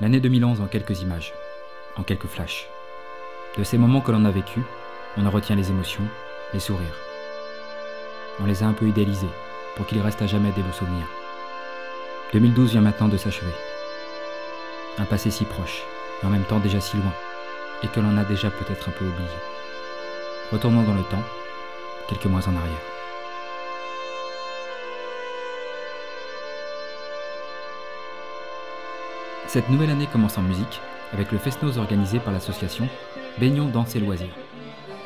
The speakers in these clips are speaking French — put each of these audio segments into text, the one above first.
L'année 2011 en quelques images, en quelques flashs. De ces moments que l'on a vécus, on en retient les émotions, les sourires. On les a un peu idéalisés, pour qu'il reste à jamais des beaux souvenirs. 2012 vient maintenant de s'achever. Un passé si proche, et en même temps déjà si loin, et que l'on a déjà peut-être un peu oublié. Retournons dans le temps, quelques mois en arrière. Cette nouvelle année commence en musique, avec le Fest-Noz organisé par l'association Baignons Danse et Loisirs.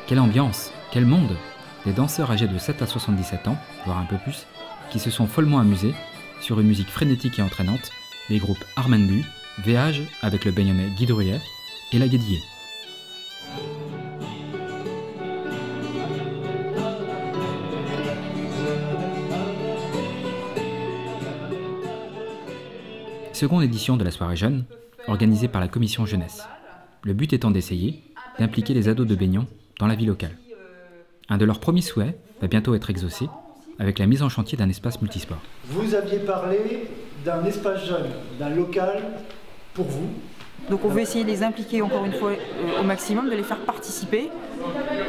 Quelle ambiance, quel monde! Des danseurs âgés de 7 à 77 ans, voire un peu plus, qui se sont follement amusés sur une musique frénétique et entraînante des groupes Armendu, VH avec le Baignonnais Guy Druillet et La Guédillée. Seconde édition de la soirée jeune, organisée par la commission jeunesse. Le but étant d'essayer d'impliquer les ados de Baignon dans la vie locale. Un de leurs premiers souhaits va bientôt être exaucé avec la mise en chantier d'un espace multisport. Vous aviez parlé d'un espace jeune, d'un local pour vous. Donc on veut essayer de les impliquer encore une fois au maximum, de les faire participer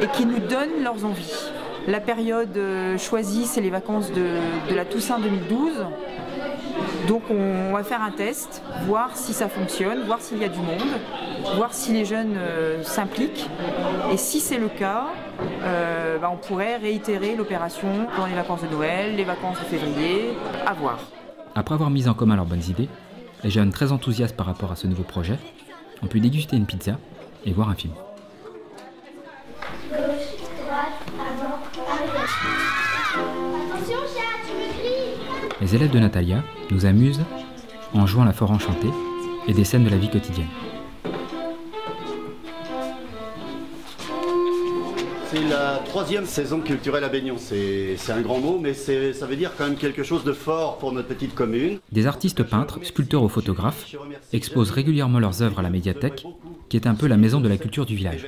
et qu'ils nous donnent leurs envies. La période choisie, c'est les vacances de la Toussaint 2012. Donc on va faire un test, voir si ça fonctionne, voir s'il y a du monde, voir si les jeunes s'impliquent. Et si c'est le cas, on pourrait réitérer l'opération dans les vacances de Noël, les vacances de février, à voir. Après avoir mis en commun leurs bonnes idées, les jeunes très enthousiastes par rapport à ce nouveau projet ont pu déguster une pizza et voir un film. Les élèves de Natalia nous amusent en jouant la Fort Enchantée et des scènes de la vie quotidienne. C'est la 3e saison culturelle à Baignon. C'est un grand mot, mais ça veut dire quand même quelque chose de fort pour notre petite commune. Des artistes peintres, sculpteurs ou photographes exposent régulièrement leurs œuvres à la médiathèque, qui est un peu la maison de la culture du village.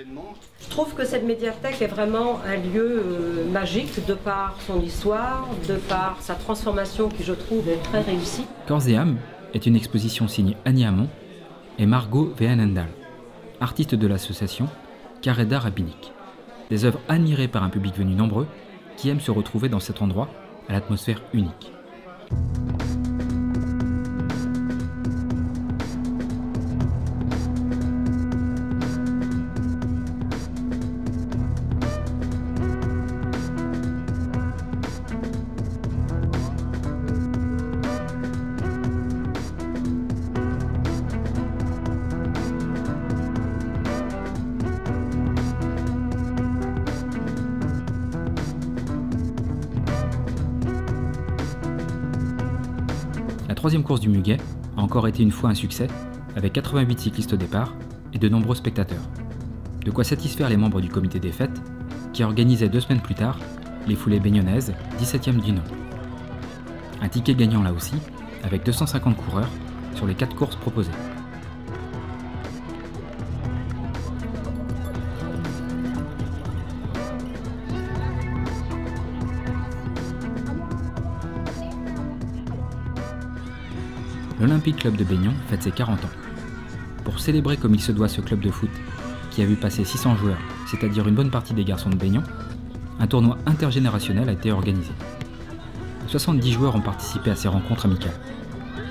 Je trouve que cette médiathèque est vraiment un lieu magique de par son histoire, de par sa transformation qui je trouve est très réussie. Corps et âme est une exposition signée Annie Hamon et Margot Vehenendal, artistes de l'association Carré d'art rabbinique. Des œuvres admirées par un public venu nombreux qui aime se retrouver dans cet endroit à l'atmosphère unique. La troisième course du Muguet a encore été une fois un succès, avec 88 cyclistes au départ et de nombreux spectateurs. De quoi satisfaire les membres du comité des fêtes, qui organisaient 2 semaines plus tard les foulées baignonnaises, 17e du nom. Un ticket gagnant là aussi, avec 250 coureurs sur les 4 courses proposées. L'Olympique Club de Baignon fête ses 40 ans. Pour célébrer comme il se doit ce club de foot, qui a vu passer 600 joueurs, c'est-à-dire une bonne partie des garçons de Baignon, un tournoi intergénérationnel a été organisé. 70 joueurs ont participé à ces rencontres amicales.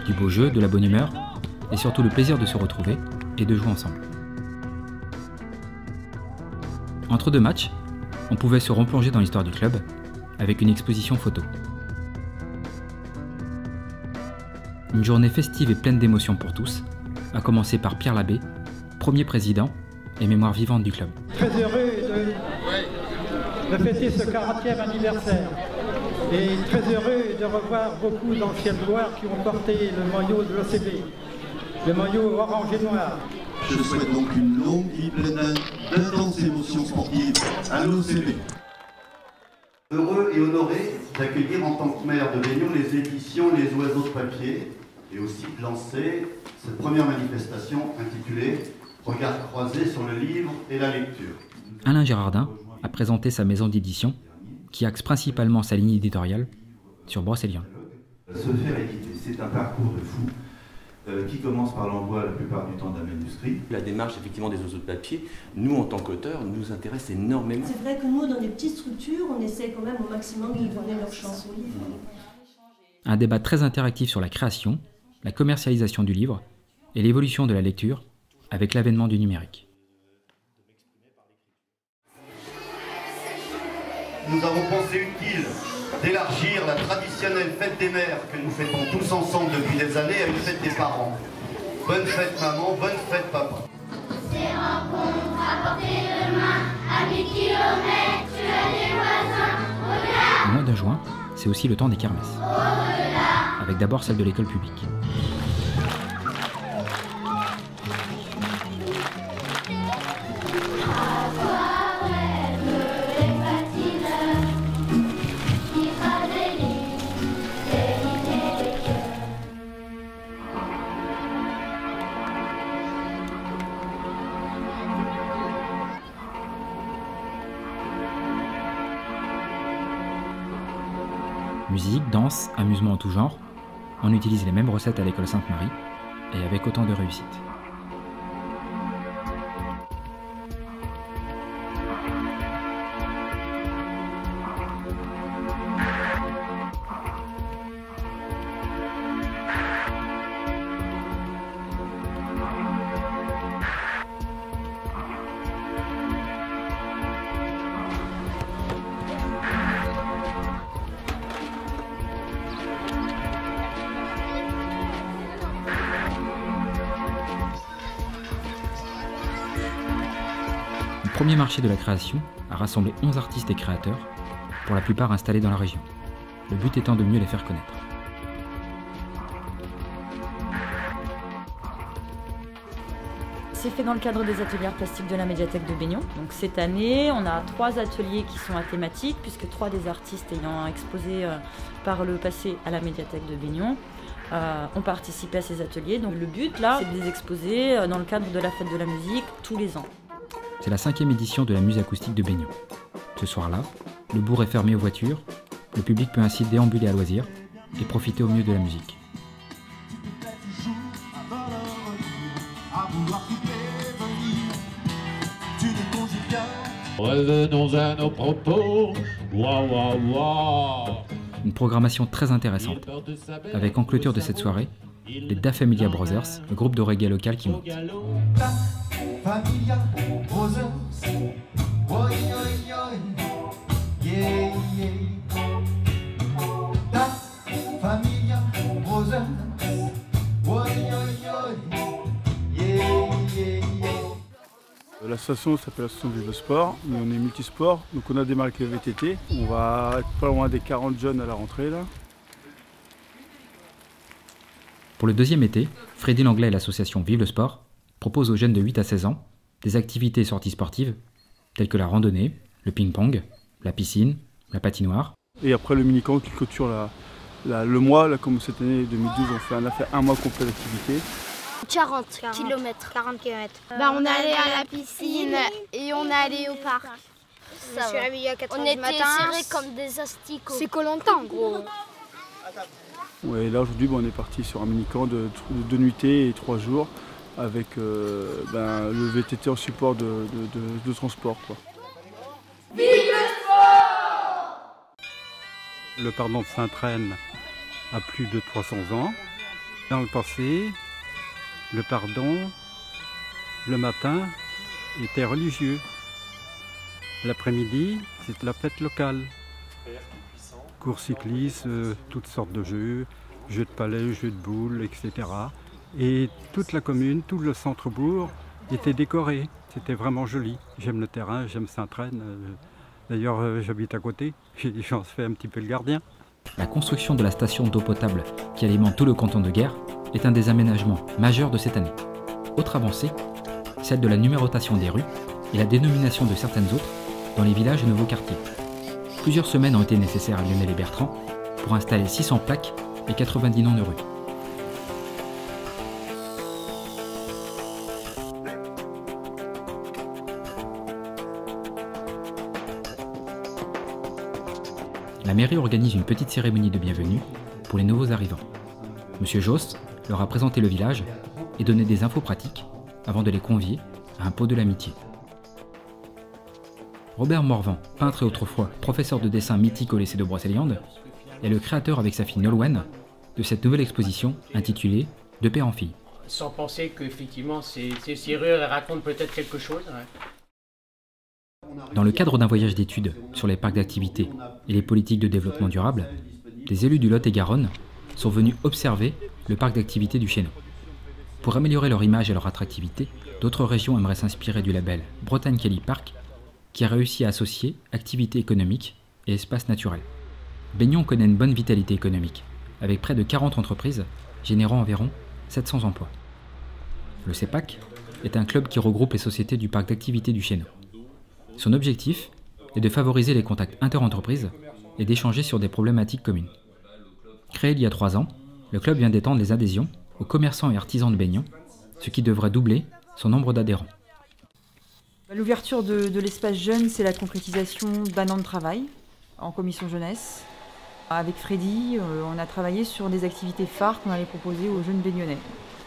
Du beau jeu, de la bonne humeur, et surtout le plaisir de se retrouver et de jouer ensemble. Entre 2 matchs, on pouvait se replonger dans l'histoire du club, avec une exposition photo. Une journée festive et pleine d'émotions pour tous, à commencer par Pierre Labbé, premier président et mémoire vivante du club. Très heureux de fêter ce 40e anniversaire et très heureux de revoir beaucoup d'anciennes gloires qui ont porté le maillot de l'OCB, le maillot orange et noir. Je souhaite donc une longue vie pleine d'intenses émotions sportives à l'OCB. Heureux et honoré d'accueillir en tant que maire de Baignon les éditions Les Oiseaux de papier et aussi de lancer cette première manifestation intitulée « Regard croisé sur le livre et la lecture ». Alain Gérardin a présenté sa maison d'édition qui axe principalement sa ligne éditoriale sur Brocéliande. Se faire éditer, c'est un parcours de fou. qui commence par l'envoi la plupart du temps d'un manuscrit. La démarche effectivement des oiseaux de papier, nous en tant qu'auteurs, nous intéresse énormément. C'est vrai que nous, dans des petites structures, on essaie quand même au maximum de donner leur chance au livre. Un débat très interactif sur la création, la commercialisation du livre et l'évolution de la lecture avec l'avènement du numérique. Nous avons pensé utile d'élargir la traditionnelle fête des mères que nous fêtons tous ensemble depuis des années à une fête des parents. Bonne fête maman, bonne fête papa. Ces rencontres à portée de main, à 1000 kilomètres, tu as des voisins. Le mois de juin, c'est aussi le temps des kermesses, avec d'abord celle de l'école publique. Musique, danse, amusement en tout genre, on utilise les mêmes recettes à l'école Sainte-Marie, et avec autant de réussite. Le premier marché de la création a rassemblé 11 artistes et créateurs, pour la plupart installés dans la région, le but étant de mieux les faire connaître. C'est fait dans le cadre des ateliers plastiques de la médiathèque de Baignon. Donc cette année, on a 3 ateliers qui sont à thématique, puisque 3 des artistes ayant exposé par le passé à la médiathèque de Baignon ont participé à ces ateliers. Donc le but là, c'est de les exposer dans le cadre de la fête de la musique tous les ans. C'est la 5e édition de la Muse acoustique de Baignon. Ce soir-là, le bourg est fermé aux voitures, le public peut ainsi déambuler à loisir et profiter au mieux de la musique. Revenons à nos propos. Une programmation très intéressante, avec en clôture de cette soirée, les Da Familia Brothers, le groupe de reggae local qui monte. Familia Brothers, oi oi oi, yeah yeah. Da Familia Brothers, oi oi oi, yeah yeah yeah. L'association s'appelle l'association Vive le Sport, nous on est multisport, donc on a démarré avec le VTT, on va être pas loin des 40 jeunes à la rentrée là. Pour le deuxième été, Freddy Langlais et l'association Vive le Sport proposent aux jeunes de 8 à 16 ans des activités et sorties sportives telles que la randonnée, le ping-pong, la piscine, la patinoire. Et après le mini-camp qui clôture le mois, là, comme cette année 2012, on a fait un mois complet d'activité. 40 km. 40 km. On est allé à la piscine et on est allé au parc. Je me suis réveillée à 4h du matin. On était serrés comme des asticots. C'est Koh-Lanta en gros. Ouais, là aujourd'hui on est parti sur un mini-camp de 2 nuitées et 3 jours avec le VTT en support de transport, quoi. Vive le sport! Le pardon de Sainte-Reine a plus de 300 ans. Dans le passé, le pardon, le matin, était religieux. L'après-midi, c'est la fête locale. Cours cyclistes, toutes sortes de jeux, jeux de palais, jeux de boules, etc. Et toute la commune, tout le centre-bourg était décoré. C'était vraiment joli. J'aime le terrain, j'aime Sainte-Reine. D'ailleurs, j'habite à côté, j'en fais un petit peu le gardien. La construction de la station d'eau potable qui alimente tout le canton de Guer est un des aménagements majeurs de cette année. Autre avancée, celle de la numérotation des rues et la dénomination de certaines autres dans les villages et nouveaux quartiers. Plusieurs semaines ont été nécessaires à Lionel et Bertrand pour installer 600 plaques et 90 noms de rues. La mairie organise une petite cérémonie de bienvenue pour les nouveaux arrivants. Monsieur Jost, leur a présenté le village et donné des infos pratiques avant de les convier à un pot de l'amitié. Robert Morvan, peintre et autrefois professeur de dessin mythique au lycée de Brocéliande, est le créateur avec sa fille Nolwenn de cette nouvelle exposition intitulée « De père en fille ». Sans penser qu'effectivement ces serrures racontent peut-être quelque chose. Ouais. Dans le cadre d'un voyage d'études sur les parcs d'activités et les politiques de développement durable, des élus du Lot-et-Garonne sont venus observer le parc d'activités du Chéneau. Pour améliorer leur image et leur attractivité, d'autres régions aimeraient s'inspirer du label Bretagne Kelly Park, qui a réussi à associer activité économique et espace naturel. Baignon connaît une bonne vitalité économique, avec près de 40 entreprises générant environ 700 emplois. Le CEPAC est un club qui regroupe les sociétés du parc d'activités du Chéneau. Son objectif est de favoriser les contacts inter-entreprises et d'échanger sur des problématiques communes. Créé il y a 3 ans, le club vient d'étendre les adhésions aux commerçants et artisans de Baignon, ce qui devrait doubler son nombre d'adhérents. L'ouverture de l'espace jeune, c'est la concrétisation d'un an de travail en commission jeunesse. Avec Freddy, on a travaillé sur des activités phares qu'on allait proposer aux jeunes baignonnais.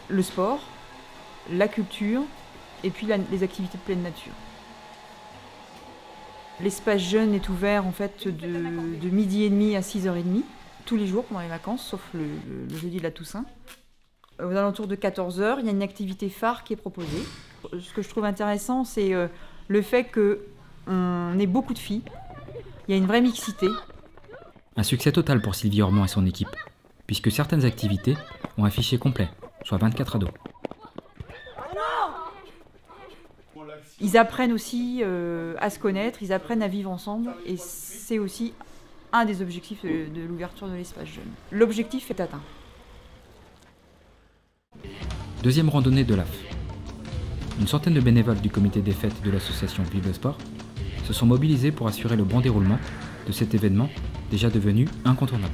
Le sport, la culture et puis les activités de pleine nature. L'espace jeune est ouvert en fait de midi et demi à 6h30, tous les jours pendant les vacances, sauf le jeudi de la Toussaint. Aux alentours de 14h, il y a une activité phare qui est proposée. Ce que je trouve intéressant, c'est le fait qu'on ait beaucoup de filles. Il y a une vraie mixité. Un succès total pour Sylvie Ormand et son équipe, puisque certaines activités ont un fichier complet, soit 24 ados. Ils apprennent aussi à se connaître, ils apprennent à vivre ensemble, et c'est aussi un des objectifs de l'ouverture de l'espace jeune. L'objectif est atteint. Deuxième randonnée de l'AF. Une centaine de bénévoles du comité des fêtes de l'association Vive le Sport se sont mobilisés pour assurer le bon déroulement de cet événement déjà devenu incontournable.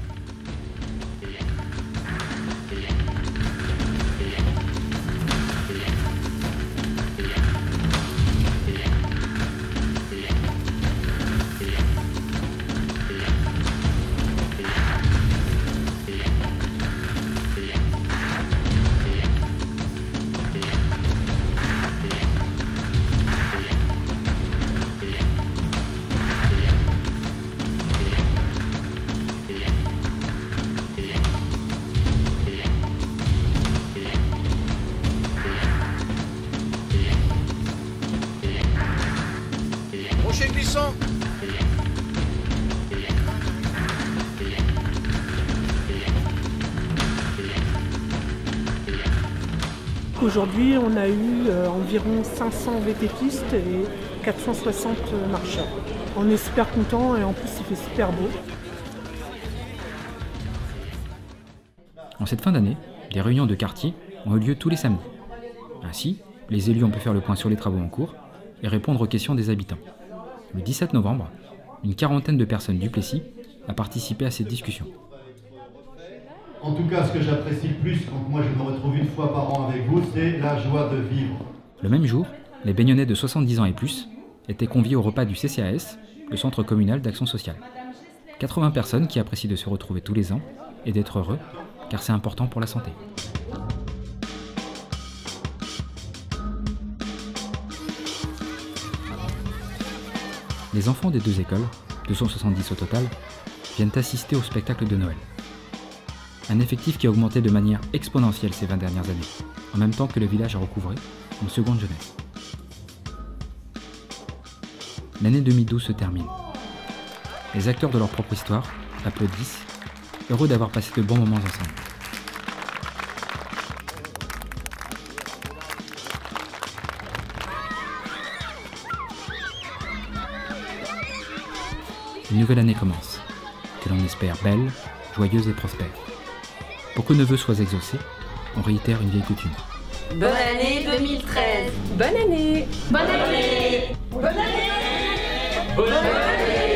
Rocher glissant. Aujourd'hui, on a eu environ 500 VTTistes et 460 marcheurs. On est super contents et en plus il fait super beau. En cette fin d'année, des réunions de quartier ont eu lieu tous les samedis. Ainsi, les élus ont pu faire le point sur les travaux en cours et répondre aux questions des habitants. Le 17 novembre, une quarantaine de personnes du Plessis a participé à cette discussion. En tout cas, ce que j'apprécie le plus quand moi je me retrouve une fois par an avec vous, c'est la joie de vivre. Le même jour, les Baignonnais de 70 ans et plus étaient conviés au repas du CCAS, le Centre communal d'action sociale. 80 personnes qui apprécient de se retrouver tous les ans et d'être heureux, car c'est important pour la santé. Les enfants des 2 écoles, 270 au total, viennent assister au spectacle de Noël. Un effectif qui a augmenté de manière exponentielle ces 20 dernières années, en même temps que le village a recouvré une seconde jeunesse. L'année 2012 se termine. Les acteurs de leur propre histoire applaudissent, heureux d'avoir passé de bons moments ensemble. Une nouvelle année commence, que l'on espère belle, joyeuse et prospère. Pour que nos vœux soient exaucés, on réitère une vieille coutume. Bonne année 2013. Bonne année. Bonne année. Bonne année. Bonne année.